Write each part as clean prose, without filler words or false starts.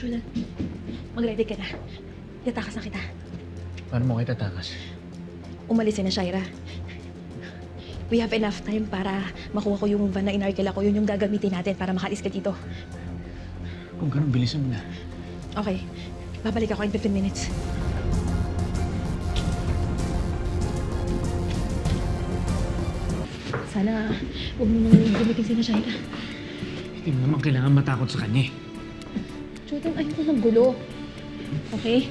Julian, mag-ready ka na. Tatakas na kita. Paano mo kayo tatakas? Umalis na Shaira. We have enough time para makuha ko yung van na inarkila ko. Yun yung gagamitin natin para makalis ka dito. Kung ganun, bilisan mo na. Okay. Babalik ako in 15 minutes. Sana huwag mo nang gumiting si Shaira. Hindi mo naman kailangan matakot sa kanya eh. Jordan, ayoko ng gulo. Okay?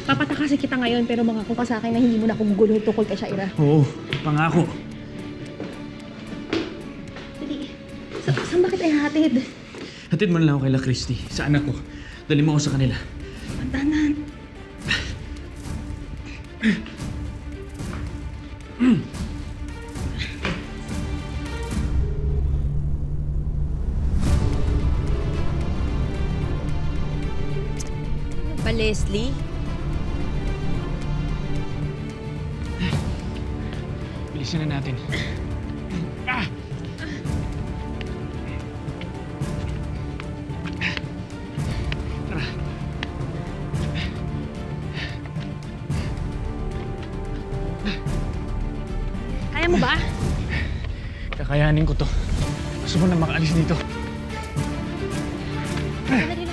Papatakasin kita ngayon pero mangako ka sa akin na hindi mo na akong gulo tungkol kay Shaira. Oo, pangako. Dali. Saan ba kita ihatid? Hatid mo na lang ako kay La Christy, sa anak ko. Dali mo ako sa kanila. Pantanan. Pa Leslie? Bilisan na natin. Tara. Kaya mo ba? Kakayanin ko to. Gusto mo na makaalis dito. Kaya na rin